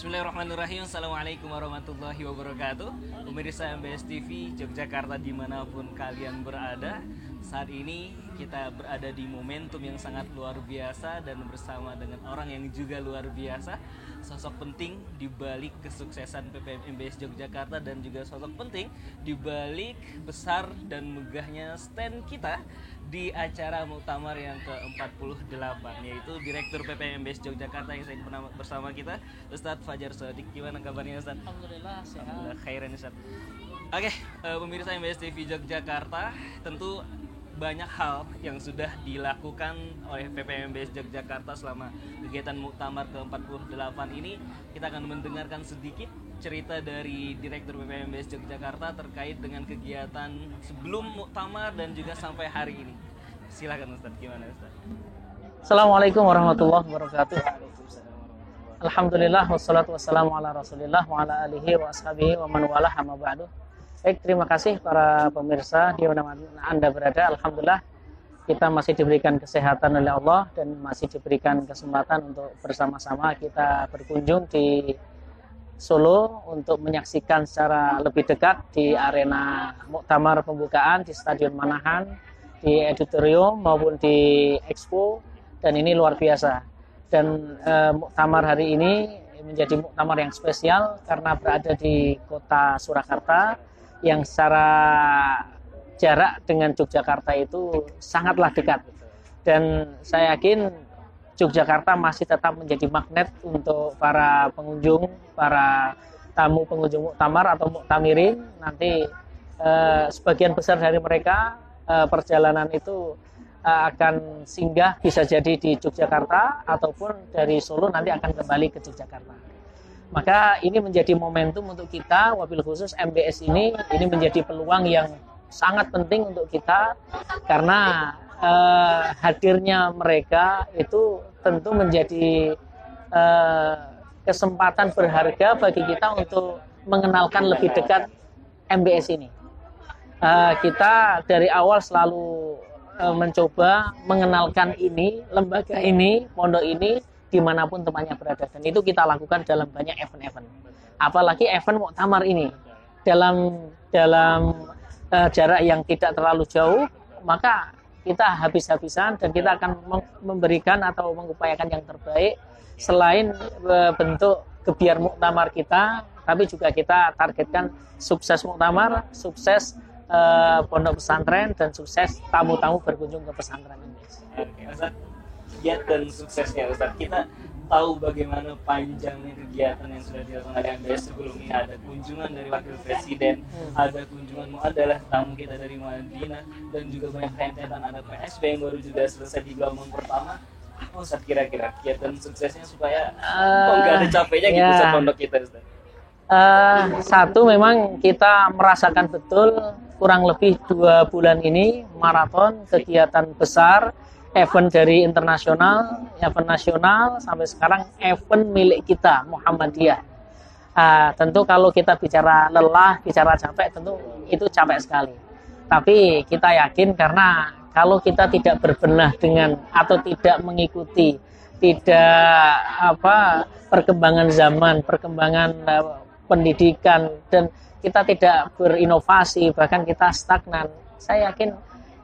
Bismillahirrahmanirrahim. Assalamualaikum warahmatullahi wabarakatuh. Pemirsa MBS TV Yogyakarta dimanapun kalian berada, saat ini kita berada di momentum yang sangat luar biasa dan bersama dengan orang yang juga luar biasa, sosok penting di balik kesuksesan PPM MBS Yogyakarta dan juga sosok penting di balik besar dan megahnya stand kita di acara muktamar yang ke-48, yaitu Direktur PPM MBS Yogyakarta yang saya bersama kita, Ustadz Fajar Shodiq. Gimana kabarnya Ustadz? Alhamdulillah sehat. Alhamdulillah khairan Ustadz. Oke, pemirsa MBS TV Yogyakarta, tentu banyak hal yang sudah dilakukan oleh PPM MBS Yogyakarta selama kegiatan muktamar ke-48 ini. Kita akan mendengarkan sedikit cerita dari Direktur PPM MBS Yogyakarta terkait dengan kegiatan sebelum muktamar dan juga sampai hari ini. Silakan Ustadz, gimana Ustadz? Assalamualaikum warahmatullahi wabarakatuh. Alhamdulillah wassalatu wassalamu ala Rasulillah wa ala alihi wa ashabihi wa man walah, amma ba'du. Baik, terima kasih para pemirsa di mana Anda berada. Alhamdulillah kita masih diberikan kesehatan oleh Allah dan masih diberikan kesempatan untuk bersama-sama kita berkunjung di Solo untuk menyaksikan secara lebih dekat di arena muktamar pembukaan di Stadion Manahan, di auditorium maupun di Expo, dan ini luar biasa. Dan muktamar hari ini menjadi muktamar yang spesial karena berada di kota Surakarta yang secara jarak dengan Yogyakarta itu sangatlah dekat. Dan saya yakin Yogyakarta masih tetap menjadi magnet untuk para pengunjung, para tamu pengunjung muktamar atau muktamirin. Nanti sebagian besar dari mereka perjalanan itu akan singgah bisa jadi di Yogyakarta ataupun dari Solo nanti akan kembali ke Yogyakarta. Maka ini menjadi momentum untuk kita, wabil khusus MBS ini menjadi peluang yang sangat penting untuk kita karena hadirnya mereka itu tentu menjadi kesempatan berharga bagi kita untuk mengenalkan lebih dekat MBS ini. Kita dari awal selalu mencoba mengenalkan ini, lembaga ini, pondok ini dimanapun tempatnya berada, dan itu kita lakukan dalam banyak event-event. Apalagi event muktamar ini dalam jarak yang tidak terlalu jauh, maka kita habis-habisan dan kita akan memberikan atau mengupayakan yang terbaik selain bentuk gebiar muktamar kita, tapi juga kita targetkan sukses muktamar, sukses pondok pesantren, dan sukses tamu-tamu berkunjung ke pesantren ini. Oke, Ustadz, giat dan suksesnya Ustadz, kita tahu bagaimana panjangnya kegiatan yang sudah dilakukan oleh MBS. Sebelum ini ada kunjungan dari Wakil Presiden, ada kunjungan adalah tamu kita dari Madinah, dan juga banyak rentetan, ada PSB yang baru juga selesai di gelombang pertama. Apa Ustadz kira-kira kiat dan suksesnya supaya nggak ada capeknya gitu Ustadz pondok kita Ustadz? Satu, memang kita merasakan betul kurang lebih 2 bulan ini maraton kegiatan besar, event dari internasional, event nasional, sampai sekarang event milik kita Muhammadiyah. Tentu kalau kita bicara lelah, bicara capek, tentu itu capek sekali. Tapi kita yakin karena kalau kita tidak berbenah dengan atau tidak mengikuti, perkembangan zaman, perkembangan pendidikan, dan kita tidak berinovasi, bahkan kita stagnan, saya yakin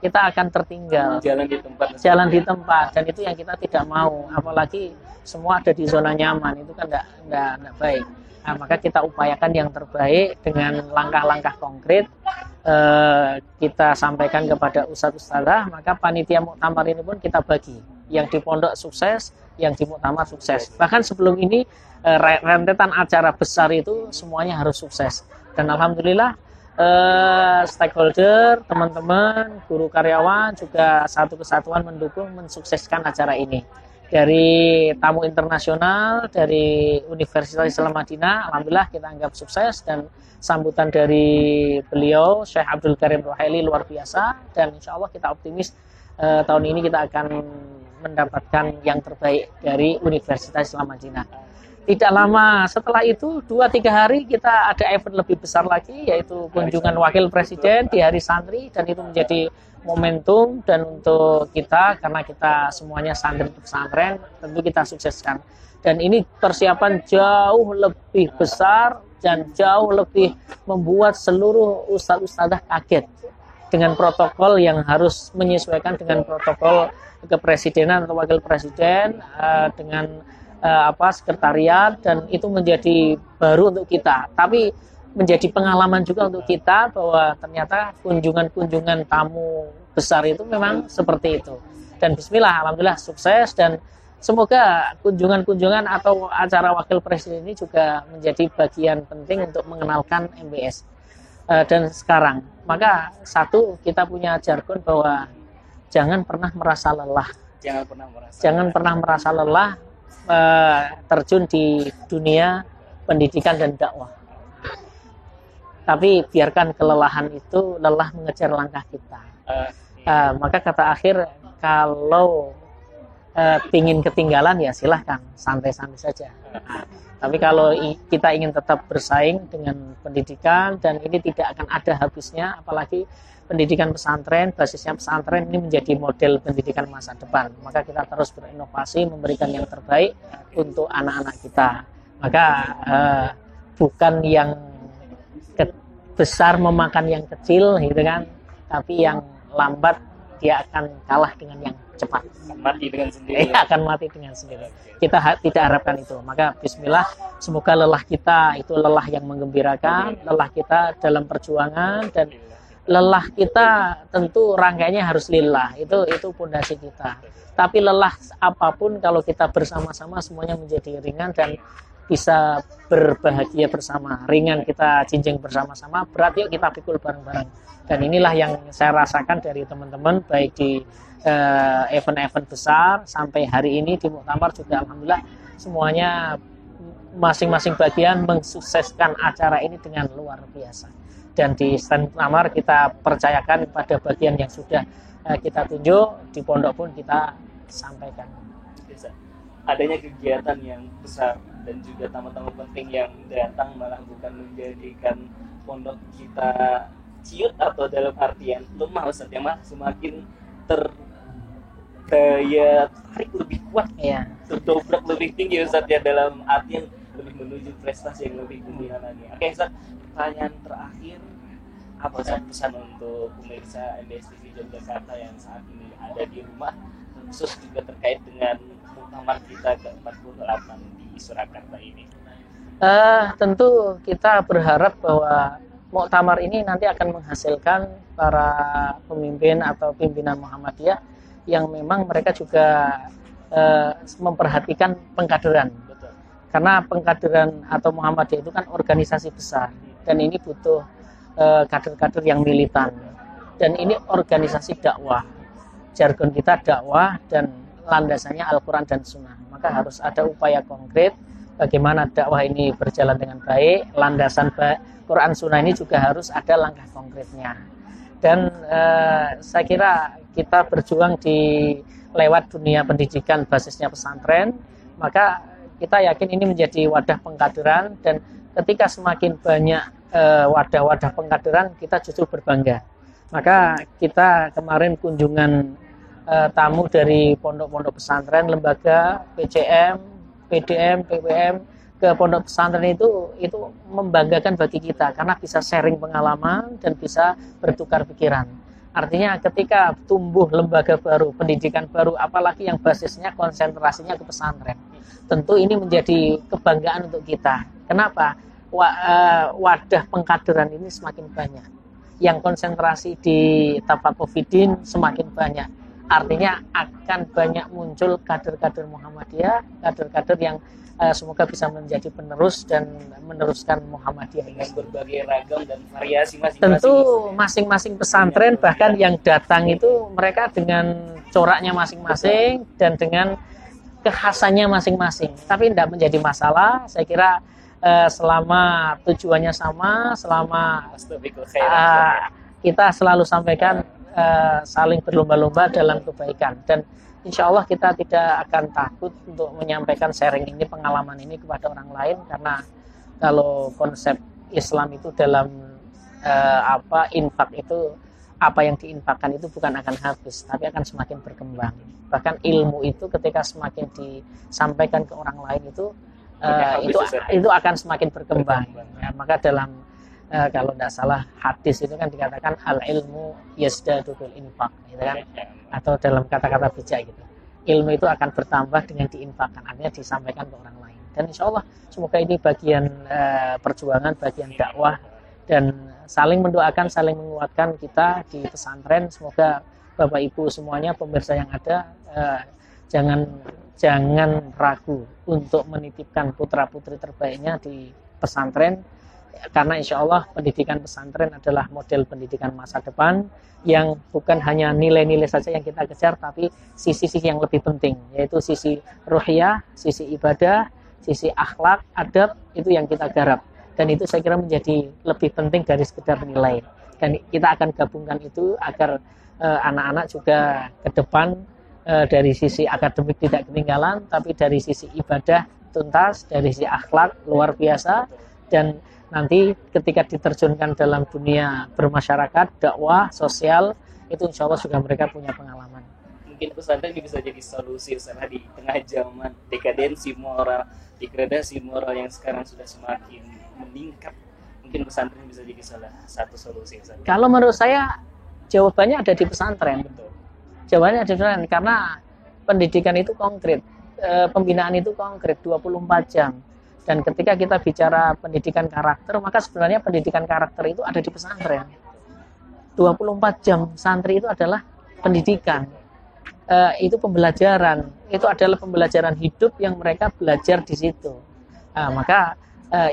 kita akan tertinggal, jalan di tempat, dan itu yang kita tidak mau. Apalagi semua ada di zona nyaman, itu kan tidak baik. Nah, maka kita upayakan yang terbaik dengan langkah-langkah konkret. Kita sampaikan kepada ustadz-ustadzah, maka panitia muktamar ini pun kita bagi, yang di pondok sukses, yang di muktamar sukses. Bahkan sebelum ini rentetan acara besar itu semuanya harus sukses. Dan alhamdulillah stakeholder, teman-teman, guru karyawan juga satu kesatuan mendukung mensukseskan acara ini. Dari tamu internasional dari Universitas Islam Madinah, alhamdulillah kita anggap sukses, dan sambutan dari beliau Syekh Abdul Karim Ruhaili luar biasa, dan insya Allah kita optimis tahun ini kita akan mendapatkan yang terbaik dari Universitas Islam Madinah. Tidak lama setelah itu, 2-3 hari kita ada event lebih besar lagi, yaitu kunjungan Wakil Presiden di Hari Santri, dan itu menjadi momentum dan untuk kita, karena kita semuanya santri pesantren, tentu kita sukseskan. Dan ini persiapan jauh lebih besar dan jauh lebih membuat seluruh ustadz-ustadzah kaget dengan protokol yang harus menyesuaikan dengan protokol kepresidenan atau wakil presiden, dengan sekretariat, dan itu menjadi baru untuk kita. Tapi menjadi pengalaman juga untuk kita bahwa ternyata kunjungan-kunjungan tamu besar itu memang seperti itu. Dan bismillah, alhamdulillah sukses, dan semoga kunjungan-kunjungan atau acara wakil presiden ini juga menjadi bagian penting untuk mengenalkan MBS. Dan sekarang, maka satu, kita punya jargon bahwa jangan pernah merasa lelah. Jangan pernah merasa lelah terjun di dunia pendidikan dan dakwah. Tapi biarkan kelelahan itu lelah mengejar langkah kita. Maka kata akhir, kalau pingin ketinggalan ya silahkan, santai-santai saja. Tapi kalau kita ingin tetap bersaing dengan pendidikan, dan ini tidak akan ada habisnya, apalagi pendidikan pesantren, basisnya pesantren ini menjadi model pendidikan masa depan. Maka kita terus berinovasi, memberikan yang terbaik untuk anak-anak kita. Maka bukan yang besar memakan yang kecil, gitu kan? Tapi yang lambat dia akan kalah dengan yang cepat. Mati dengan sendiri. Akan mati dengan sendiri. Kita tidak harapkan itu. Maka bismillah, semoga lelah kita itu lelah yang menggembirakan, lelah kita dalam perjuangan, dan lelah kita tentu rangkaiannya harus lillah. Itu pondasi kita. Tapi lelah apapun kalau kita bersama-sama semuanya menjadi ringan dan bisa berbahagia bersama. Ringan kita jinjing bersama-sama, berat yuk kita pikul bareng-bareng. Dan inilah yang saya rasakan dari teman-teman, baik di event-event besar sampai hari ini di Muktamar juga alhamdulillah semuanya masing-masing bagian mensukseskan acara ini dengan luar biasa. Dan di stand Muktamar kita percayakan pada bagian yang sudah kita tunjuk, di pondok pun kita sampaikan. Adanya kegiatan yang besar dan juga tamu-tamu penting yang datang malah bukan menjadikan pondok kita ciut atau dalam artian lemah, Ustaz, yang malah semakin daya tarik lebih kuat, terdobrak lebih tinggi, Ustaz, ya, dalam artian lebih menuju prestasi yang lebih gembira lagi. Oke, Ustaz, pertanyaan terakhir, apa Ustaz pesan untuk pemirsa MBS TV Yogyakarta yang saat ini ada di rumah, khusus juga terkait dengan muktamar kita ke-48 di Surakarta ini? Tentu kita berharap bahwa muktamar ini nanti akan menghasilkan para pemimpin atau pimpinan Muhammadiyah yang memang mereka juga memperhatikan pengkaderan. Betul. Karena pengkaderan atau Muhammadiyah itu kan organisasi besar, dan ini butuh kader-kader yang militan, dan ini organisasi dakwah. Jargon kita dakwah dan landasannya Al-Quran dan Sunnah. Maka harus ada upaya konkret bagaimana dakwah ini berjalan dengan baik. Landasan Quran Sunnah ini juga harus ada langkah konkretnya. Dan saya kira kita berjuang di lewat dunia pendidikan basisnya pesantren, maka kita yakin ini menjadi wadah pengkaderan, dan ketika semakin banyak wadah-wadah pengkaderan, kita justru berbangga. Maka kita kemarin kunjungan tamu dari pondok-pondok pesantren, lembaga, PCM, PDM, PPM ke pondok pesantren itu membanggakan bagi kita karena bisa sharing pengalaman dan bisa bertukar pikiran. Artinya ketika tumbuh lembaga baru, pendidikan baru, apalagi yang basisnya konsentrasinya ke pesantren, tentu ini menjadi kebanggaan untuk kita. Kenapa? Wadah pengkaderan ini semakin banyak. Yang konsentrasi di Tafaqufidin semakin banyak. Artinya akan banyak muncul kader-kader Muhammadiyah, kader-kader yang semoga bisa menjadi penerus dan meneruskan Muhammadiyah dengan berbagai ragam dan variasi masing-masing. Tentu masing-masing pesantren bahkan yang datang itu mereka dengan coraknya masing-masing dan dengan kekhasannya masing-masing. Tapi tidak menjadi masalah. Saya kira selama tujuannya sama, selama kita selalu sampaikan saling berlomba-lomba dalam kebaikan, dan insya Allah kita tidak akan takut untuk menyampaikan sharing ini, pengalaman ini kepada orang lain, karena kalau konsep Islam itu dalam infak itu apa yang diinfakkan itu bukan akan habis, tapi akan semakin berkembang. Bahkan ilmu itu ketika semakin disampaikan ke orang lain itu akan semakin berkembang. Ya, maka dalam kalau tidak salah hadis itu kan dikatakan al ilmu yazdadu bil infaq, gitu kan? Atau dalam kata-kata bijak gitu. Ilmu itu akan bertambah dengan diinfakkan, artinya disampaikan ke orang lain. Dan insya Allah semoga ini bagian perjuangan, bagian dakwah, dan saling mendoakan, saling menguatkan kita di pesantren. Semoga Bapak Ibu semuanya, pemirsa yang ada, jangan ragu untuk menitipkan putra-putri terbaiknya di pesantren, karena insya Allah pendidikan pesantren adalah model pendidikan masa depan yang bukan hanya nilai-nilai saja yang kita kejar, tapi sisi-sisi yang lebih penting, yaitu sisi ruhiyah, sisi ibadah, sisi akhlak, adab, itu yang kita garap. Dan itu saya kira menjadi lebih penting dari sekedar nilai. Dan kita akan gabungkan itu agar anak-anak juga ke depan dari sisi akademik tidak ketinggalan, tapi dari sisi ibadah tuntas, dari sisi akhlak luar biasa, dan nanti ketika diterjunkan dalam dunia bermasyarakat, dakwah, sosial, itu insya Allah juga mereka punya pengalaman. Mungkin pesantren ini bisa jadi solusi Ustaz di tengah zaman dekadensi moral, degradasi moral yang sekarang sudah semakin meningkat. Mungkin pesantren bisa jadi salah satu solusi Ustaz. Kalau menurut saya jawabannya ada di pesantren. Betul. Jawabannya ada di pesantren karena pendidikan itu konkret, pembinaan itu konkret 24 jam. Dan ketika kita bicara pendidikan karakter, maka sebenarnya pendidikan karakter itu ada di pesantren. 24 jam santri itu adalah pendidikan. Itu pembelajaran. Itu adalah pembelajaran hidup yang mereka belajar di situ. Maka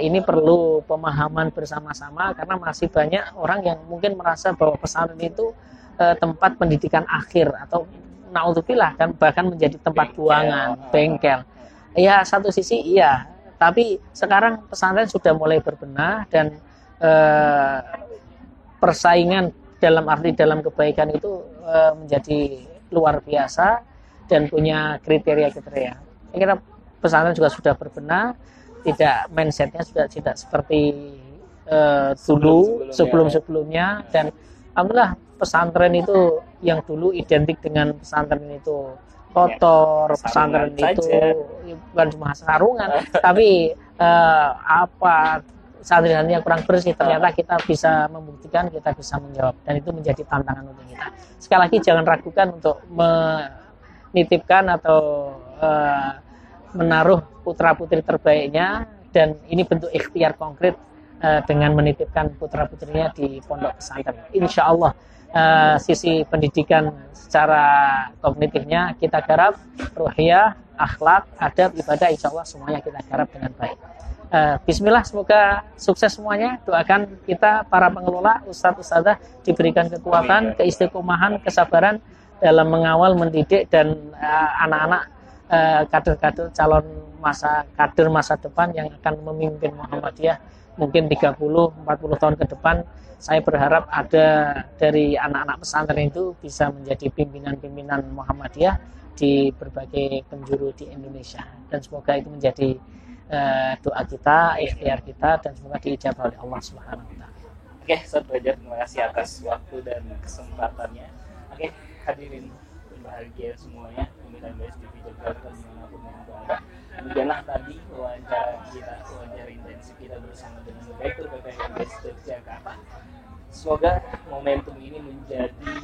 ini perlu pemahaman bersama-sama, karena masih banyak orang yang mungkin merasa bahwa pesantren itu tempat pendidikan akhir, atau naudzubillah kan bahkan menjadi tempat buangan, bengkel. Ya satu sisi iya, tapi sekarang pesantren sudah mulai berbenah, dan persaingan dalam kebaikan itu menjadi luar biasa dan punya kriteria-kriteria. Saya kira pesantren juga sudah berbenah, tidak mindsetnya sudah tidak seperti dulu sebelumnya, dan alhamdulillah pesantren itu yang dulu identik dengan pesantren itu kotor, pesantren itu bukan cuma sarungan, tapi santri-santrinya kurang bersih. Ternyata kita bisa membuktikan, kita bisa menjawab, dan itu menjadi tantangan untuk kita. Sekali lagi jangan ragukan untuk menitipkan atau menaruh putra-putri terbaiknya, dan ini bentuk ikhtiar konkret dengan menitipkan putra-putrinya di pondok pesantren. Insya Allah sisi pendidikan secara kognitifnya kita garap, ruhiyah, akhlak, adab, ibadah, insya Allah semuanya kita garap dengan baik. Bismillah, semoga sukses semuanya. Doakan kita para pengelola, ustadz-ustadzah diberikan kekuatan, keistiqomahan, kesabaran dalam mengawal, mendidik, dan anak-anak kader-kader calon kader masa depan yang akan memimpin Muhammadiyah mungkin 30-40 tahun ke depan. Saya berharap ada dari anak-anak pesantren itu bisa menjadi pimpinan-pimpinan Muhammadiyah di berbagai penjuru di Indonesia, dan semoga itu menjadi doa kita, ikhtiar kita, dan semoga diijabah oleh Allah Subhanahu wa taala. Oke, Ustaz Fajar, terima kasih atas waktu dan kesempatannya. Oke, hadirin berbahagia semuanya, pemirsa BSTV Jakarta dimanapun yang berada. Demikianlah tadi wawancara intensif kita bersama dengan Direktur PPNBS Jakarta. Semoga momentum ini menjadi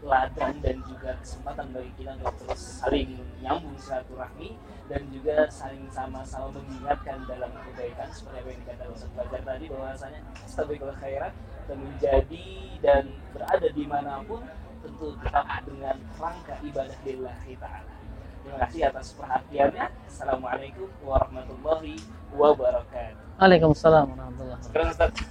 ladang dan juga kesempatan bagi kita untuk terus saling nyambung silaturahmi, dan juga saling sama-sama mengingatkan dalam kebaikan, seperti apa yang dikatakan Ustaz Fajar tadi, bahwasanya astaghfirullah khairat, dan menjadi dan berada dimanapun tentu tetap dengan rangka ibadah lillahi ta'ala. Terima kasih atas perhatiannya. Assalamualaikum warahmatullahi wabarakatuh. Waalaikumsalam warahmatullahi wabarakatuh.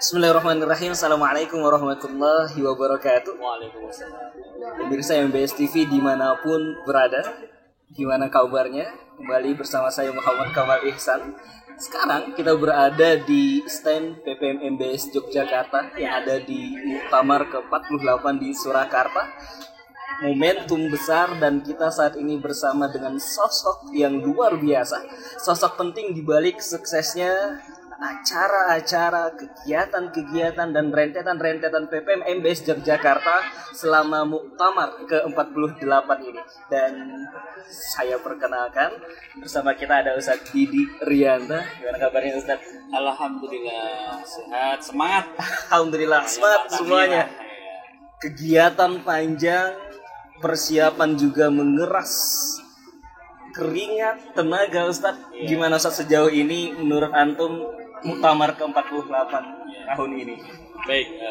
Bismillahirrahmanirrahim. Assalamualaikum warahmatullahi wabarakatuh. Waalaikumsalam. Pemirsa MBS TV dimanapun berada, Gimana kabarnya? Kembali bersama saya Muhammad Kamal Ihsan. Sekarang kita berada di stand PPM MBS Yogyakarta yang ada di Muktamar ke-48 di Surakarta. Momentum besar dan kita saat ini bersama dengan sosok yang luar biasa. Sosok penting di balik suksesnya acara-acara, kegiatan-kegiatan dan rentetan-rentetan PPM MBS Yogyakarta selama Muktamar ke-48 ini. Dan saya perkenalkan, bersama kita ada Ustadz Didi Rianta. Gimana kabarnya Ustadz? Alhamdulillah sehat, semangat. Alhamdulillah semangat semuanya. Kegiatan panjang, persiapan juga mengeras keringat, tenaga Ustadz. Gimana Ustadz sejauh ini menurut antum Muktamar ke-48 tahun ini? Baik,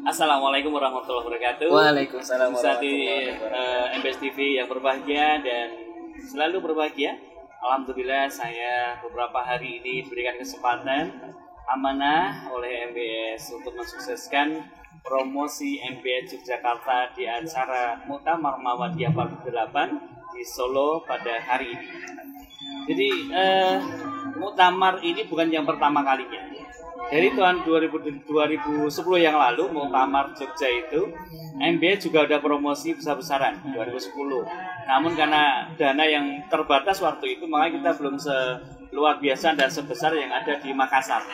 Assalamualaikum warahmatullahi wabarakatuh. Waalaikumsalam Ustadz warahmatullahi wabarakatuh. MBS TV yang berbahagia dan selalu berbahagia. Alhamdulillah saya beberapa hari ini diberikan kesempatan amanah oleh MBS untuk mensukseskan promosi MBS Yogyakarta di acara Muktamar Muhammadiyah 48 di Solo pada hari ini. Jadi Muktamar ini bukan yang pertama kalinya. Dari tahun 2010 yang lalu Muktamar Jogja itu MBS juga ada promosi besar-besaran 2010. Namun karena dana yang terbatas waktu itu maka kita belum luar biasa dan sebesar yang ada di Makassar.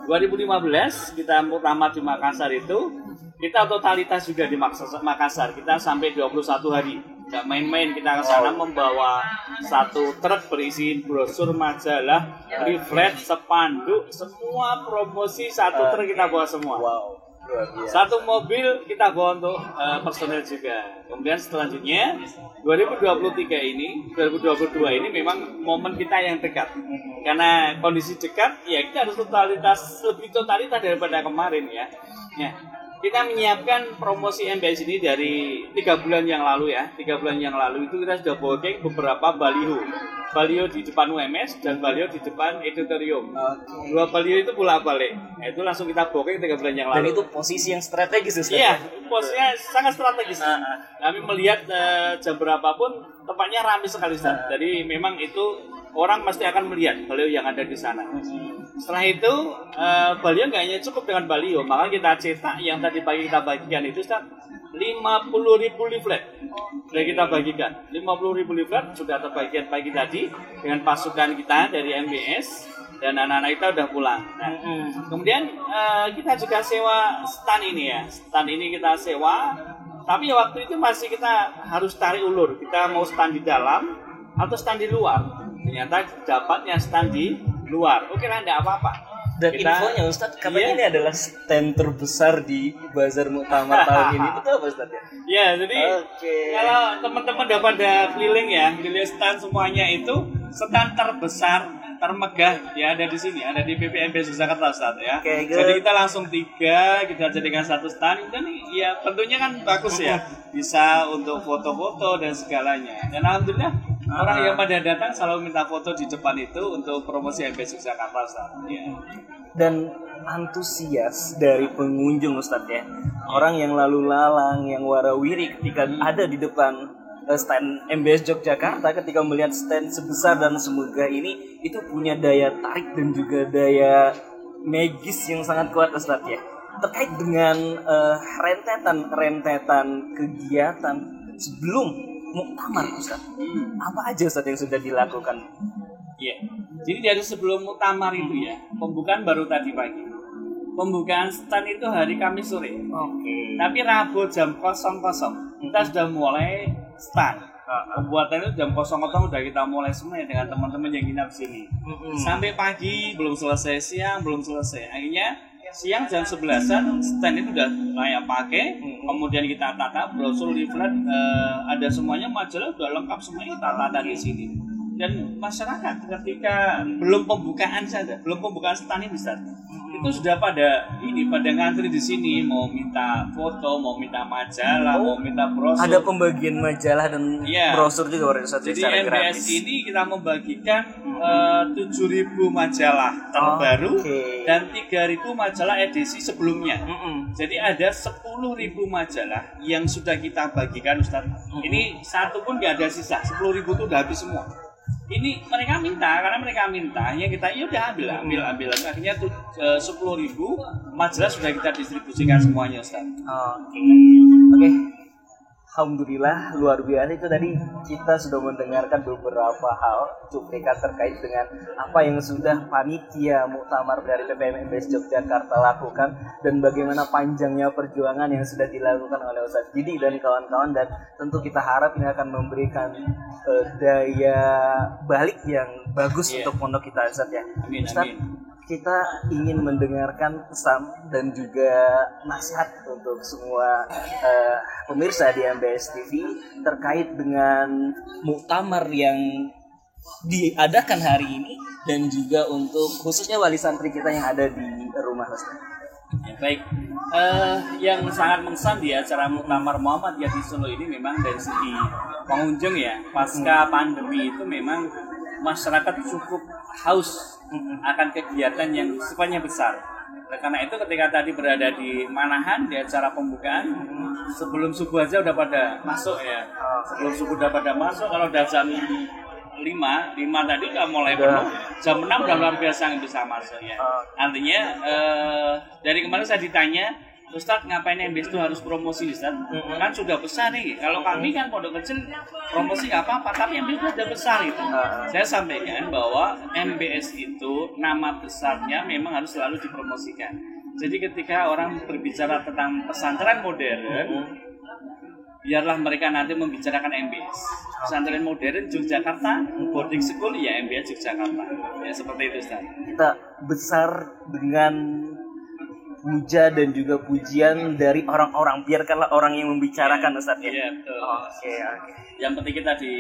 2015 kita Muktamar di Makassar itu kita totalitas juga di Makassar. Kita sampai 21 hari. Nggak main-main, kita ke sana membawa satu truk berisi brosur, majalah, leaflet, spanduk, semua promosi satu truk kita bawa semua. Wow, luar biasa. Satu mobil kita bawa untuk personel juga. Kemudian selanjutnya 2022 ini memang momen kita yang dekat. Karena kondisi dekat, ya kita harus lebih totalitas daripada kemarin ya. Ya. Kita menyiapkan promosi MBS ini dari 3 bulan yang lalu ya. 3 bulan yang lalu itu kita sudah booking beberapa baliho. Baliho di depan UMS dan baliho di depan editorium. Dua baliho itu bolak-balik. Nah, itu langsung kita booking 3 bulan yang lalu. Dan itu posisi yang strategis Ustaz. Iya, posisinya sangat strategis. Kami melihat jam berapapun tempatnya ramai sekali Ustaz. Jadi memang itu orang pasti akan melihat baliho yang ada di sana. Setelah itu baliho nggak hanya cukup dengan baliho, maka kita cetak yang tadi pagi kita bagikan itu 50.000 leaflet. Sudah kita bagikan 50.000 leaflet sudah terbagikan pagi tadi dengan pasukan kita dari MBS dan anak-anak kita udah pulang. Nah, kemudian kita juga sewa stand ini ya. Stand ini kita sewa, tapi waktu itu masih kita harus tarik ulur. Kita mau stand di dalam atau stand di luar. Ternyata dapatnya stand di luar. Oke lah, enggak apa-apa. Dan infonya Ustadz, katanya ini adalah stand terbesar di Bazar Muktamar tahun ini. Betul apa Ustadz ya? Ya, jadi kalau teman-teman udah pada keliling ya, keliling stand semuanya itu stand terbesar, termegah ya ada di sini, ada di PPM MBS Yogyakarta Ustadz ya. Jadi kita langsung 3, kita jadikan satu stand dan ya tentunya kan bagus ya, bisa untuk foto-foto dan segalanya. Dan alhamdulillah orang yang pada datang selalu minta foto di depan itu untuk promosi MBS Yogyakarta Ustadz ya. Dan antusias dari pengunjung Ustadz ya, orang yang lalu lalang, yang warawiri ketika ada di depan stand MBS Yogyakarta, ketika melihat stand sebesar dan semegah ini, itu punya daya tarik dan juga daya magis yang sangat kuat Ustadz ya. Terkait dengan rentetan kegiatan sebelum Muktamar Ustadz, apa aja Ustadz yang sudah dilakukan? Iya, jadi dari sebelum Muktamar itu ya, pembukaan baru tadi pagi. Pembukaan stand itu hari Kamis sore. Tapi Rabu jam 00 kita sudah mulai stand. Pembuatan itu jam 00 udah kita mulai semuanya dengan teman-teman yang nginap sini. Sampai pagi belum selesai, siang belum selesai. Akhirnya siang jam 11-an stand itu udah layak pakai. Kemudian kita tata brosur, leaflet, ada semuanya, majalah udah lengkap semuanya kita tata di sini. Dan masyarakat ketika belum pembukaan stand ini Ustaz, itu sudah pada ngantri di sini, mau minta foto, mau minta majalah, mau minta brosur. Ada pembagian majalah dan brosur juga Ustaz. Jadi MBS ini kita membagikan 7.000 majalah terbaru Oke. dan 3.000 majalah edisi sebelumnya. Jadi ada 10.000 majalah yang sudah kita bagikan, Ustaz. Ini satu pun nggak ada sisa. 10.000 itu udah habis semua. Ini mereka minta, karena mereka minta, ya kita ya udah ambil. Akhirnya tuh 10.000 majalah sudah kita distribusikan semuanya, Ustaz. Oke. Alhamdulillah, luar biasa. Itu tadi kita sudah mendengarkan beberapa hal cuplikan terkait dengan apa yang sudah panitia muktamar dari PPM MBS Yogyakarta lakukan dan bagaimana panjangnya perjuangan yang sudah dilakukan oleh Ustadz Didi dan kawan-kawan, dan tentu kita harap ini akan memberikan daya balik yang bagus untuk pondok kita, Ustadz ya. Amin. Kita ingin mendengarkan pesan dan juga nasihat untuk semua pemirsa di MBS TV terkait dengan muktamar yang diadakan hari ini dan juga untuk khususnya wali santri kita yang ada di rumah, Ustaz. Ya, baik. Yang sangat mengesan di acara Muktamar Muhammadiyah di Solo ini memang dari segi pengunjung ya, pasca pandemi itu memang masyarakat cukup haus akan kegiatan yang sifatnya besar. Karena itu ketika tadi berada di Manahan di acara pembukaan, sebelum subuh aja udah pada masuk ya. Sebelum subuh udah pada masuk, kalau udah jam 5 tadi udah mulai penuh. Jam 6 udah luar biasa yang bisa masuk ya. Artinya dari kemarin saya ditanya, Ustadz ngapain MBS itu harus promosi, Ustadz? Kan sudah besar nih. Kalau kami kan pondok kecil promosi nggak apa-apa, tapi MBS itu sudah besar itu. Saya sampaikan bahwa MBS itu nama besarnya memang harus selalu dipromosikan. Jadi ketika orang berbicara tentang pesantren modern, biarlah mereka nanti membicarakan MBS. Pesantren modern Yogyakarta, boarding school ya MBS Yogyakarta. Ya seperti itu, Ustadz. Kita besar dengan puja dan juga pujian dari orang-orang, biarkanlah orang yang membicarakan, Ustaz ya. Iya, betul. Oke. Yang penting kita di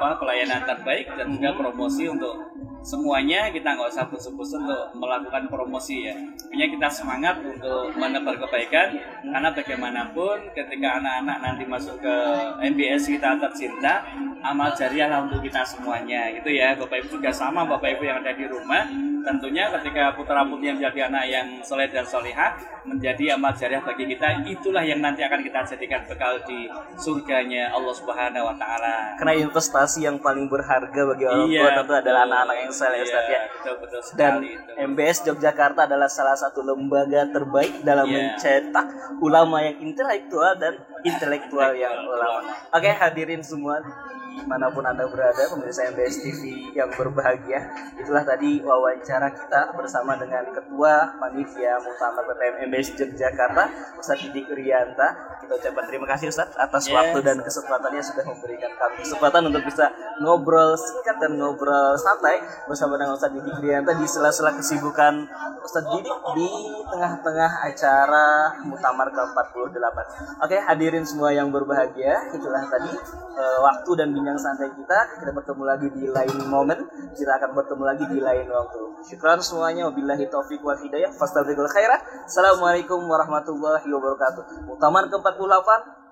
pelayanan terbaik dan juga promosi untuk semuanya. Kita nggak usah bosan-bosan untuk melakukan promosi ya. Punya kita semangat untuk menebar kebaikan, karena bagaimanapun ketika anak-anak nanti masuk ke MBS kita tercinta, amal jariah lah untuk kita semuanya gitu ya. Bapak Ibu juga sama, Bapak Ibu yang ada di rumah, tentunya ketika putra putri yang menjadi anak yang soleh dan solehah menjadi amal jariah bagi kita, itulah yang nanti akan kita jadikan bekal di surganya Allah Subhanahu wa taala. Karena investasi yang paling berharga bagi orang tua tentu adalah anak-anak yang soleh, Ustaz ya. Betul Dan sekali, MBS Yogyakarta adalah salah satu lembaga terbaik dalam mencetak ulama yang intelektual dan intelektual yang ulama. Oke, hadirin semua dimanapun Anda berada, pemirsa MBS TV yang berbahagia, itulah tadi wawancara kita bersama dengan Ketua Panitia Muktamar PPM MBS Yogyakarta, Ustadz Didi Rianta. Kita ucapkan terima kasih, Ustadz, atas waktu dan kesempatannya sudah memberikan kami kesempatan untuk bisa ngobrol singkat dan ngobrol santai bersama dengan Ustadz Didi Rianta di sela-sela kesibukan Ustadz Didi di tengah-tengah acara Muktamar ke-48. Oke, hadirin semua yang berbahagia, itulah tadi waktu dan bincang santai kita. Kita bertemu lagi di lain momen, kita akan bertemu lagi di lain waktu. Syukran semuanya, wabillahi taufiq wal hidayah, fastabiqul khairat. Assalamualaikum warahmatullahi wabarakatuh. Muktamar ke-48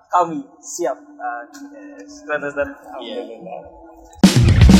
kami siap. Syukran, Ustaz. Alhamdulillah.